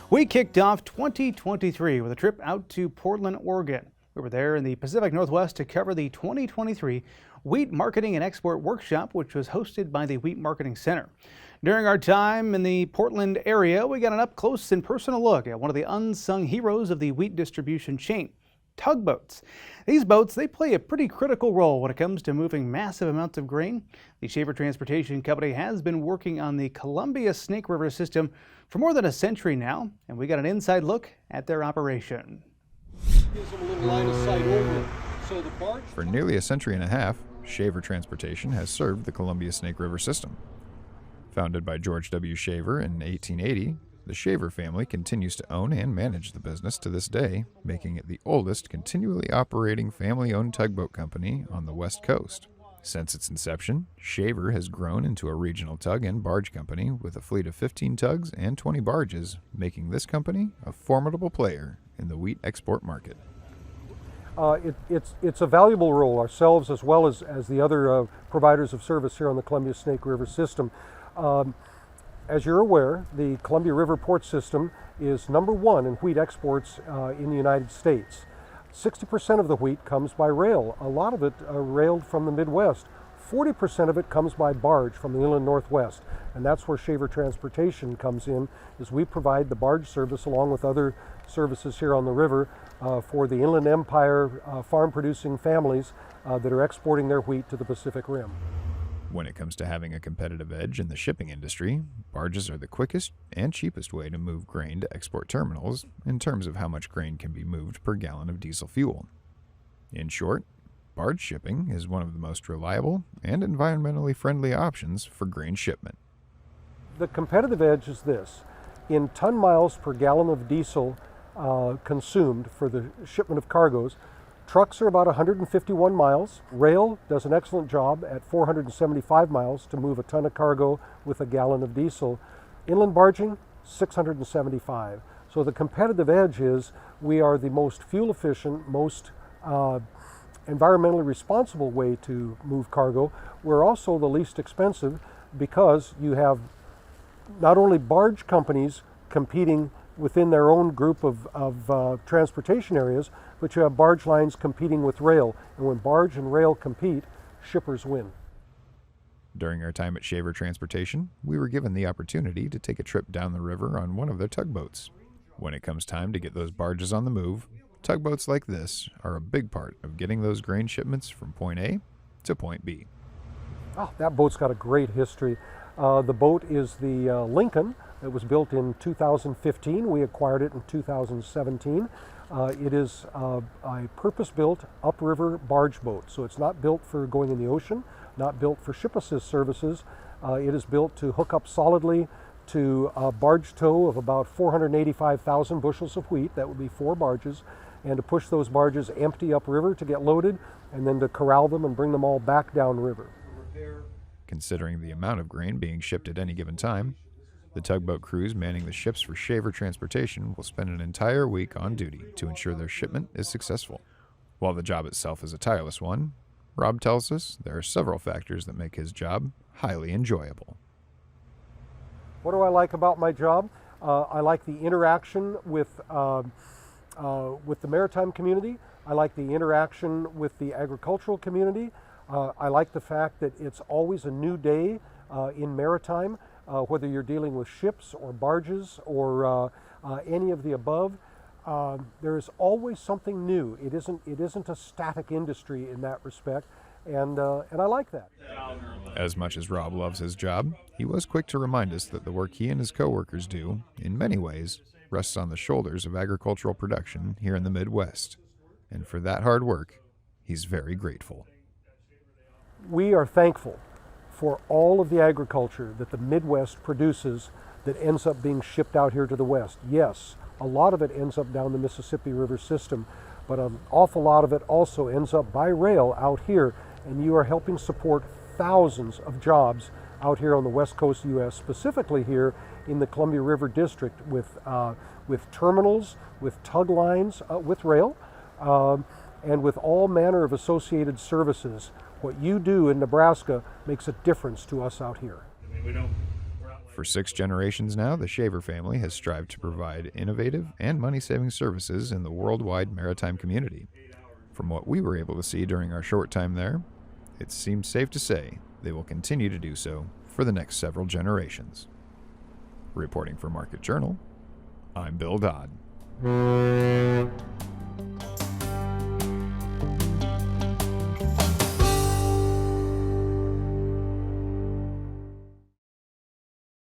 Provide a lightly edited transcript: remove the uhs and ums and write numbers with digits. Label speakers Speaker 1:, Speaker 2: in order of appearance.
Speaker 1: We kicked off 2023 with a trip out to Portland, Oregon. We were there in the Pacific Northwest to cover the 2023 Wheat Marketing and Export Workshop, which was hosted by the Wheat Marketing Center. During our time in the Portland area, we got an up-close and personal look at one of the unsung heroes of the wheat distribution chain, tugboats. These boats, they play a pretty critical role when it comes to moving massive amounts of grain. The Shaver Transportation Company has been working on the Columbia-Snake River system for more than a century now, and we got an inside look at their operation.
Speaker 2: For nearly a century and a half, Shaver Transportation has served the Columbia-Snake River system. Founded by George W. Shaver in 1880, the Shaver family continues to own and manage the business to this day, making it the oldest continually operating family-owned tugboat company on the West Coast. Since its inception, Shaver has grown into a regional tug and barge company with a fleet of 15 tugs and 20 barges, making this company a formidable player in the wheat export market.
Speaker 3: It's a valuable role, ourselves as well as the other providers of service here on the Columbia-Snake River system. As you're aware, the Columbia River Port System is #1 in wheat exports in the United States. 60% of the wheat comes by rail, a lot of it railed from the Midwest. 40% of it comes by barge from the inland Northwest, and that's where Shaver Transportation comes in, is we provide the barge service along with other services here on the river for the Inland Empire farm-producing families that are exporting their wheat to the Pacific Rim.
Speaker 2: When it comes to having a competitive edge in the shipping industry, barges are the quickest and cheapest way to move grain to export terminals in terms of how much grain can be moved per gallon of diesel fuel. In short, barge shipping is one of the most reliable and environmentally friendly options for grain shipment.
Speaker 3: The competitive edge is this: in ton miles per gallon of diesel consumed for the shipment of cargoes, trucks are about 151 miles. Rail does an excellent job at 475 miles to move a ton of cargo with a gallon of diesel. Inland barging, 675. So the competitive edge is we are the most fuel efficient, most environmentally responsible way to move cargo. We're also the least expensive because you have not only barge companies competing within their own group of transportation areas, but you have barge lines competing with rail. And when barge and rail compete, shippers win.
Speaker 2: During our time at Shaver Transportation, we were given the opportunity to take a trip down the river on one of their tugboats. When it comes time to get those barges on the move, tugboats like this are a big part of getting those grain shipments from point A to point B.
Speaker 3: Oh, that boat's got a great history. The boat is the Lincoln. It was built in 2015. We acquired it in 2017. It is a purpose-built upriver barge boat. So it's not built for going in the ocean, not built for ship assist services. It is built to hook up solidly to a barge tow of about 485,000 bushels of wheat. That would be 4 barges. And to push those barges empty upriver to get loaded, and then to corral them and bring them all back downriver.
Speaker 2: Considering the amount of grain being shipped at any given time, the tugboat crews manning the ships for Shaver Transportation will spend an entire week on duty to ensure their shipment is successful. While the job itself is a tireless one, Rob tells us there are several factors that make his job highly enjoyable.
Speaker 3: What do I like about my job? I like the interaction with the maritime community. I like the interaction with the agricultural community. I like the fact that it's always a new day in maritime. Whether you're dealing with ships or barges or any of the above, there is always something new. It isn't a static industry in that respect, and I like that.
Speaker 2: As much as Rob loves his job, he was quick to remind us that the work he and his coworkers do, in many ways, rests on the shoulders of agricultural production here in the Midwest. And for that hard work, he's very grateful.
Speaker 3: We are thankful for all of the agriculture that the Midwest produces that ends up being shipped out here to the West. Yes, a lot of it ends up down the Mississippi River system, but an awful lot of it also ends up by rail out here, and you are helping support thousands of jobs out here on the West Coast of the U.S., specifically here in the Columbia River District with terminals, with tug lines, with rail, and with all manner of associated services. What you do in Nebraska makes a difference to us out here.
Speaker 2: For 6 generations now, the Shaver family has strived to provide innovative and money-saving services in the worldwide maritime community. From what we were able to see during our short time there, it seems safe to say they will continue to do so for the next several generations. Reporting for Market Journal, I'm Bill Dodd.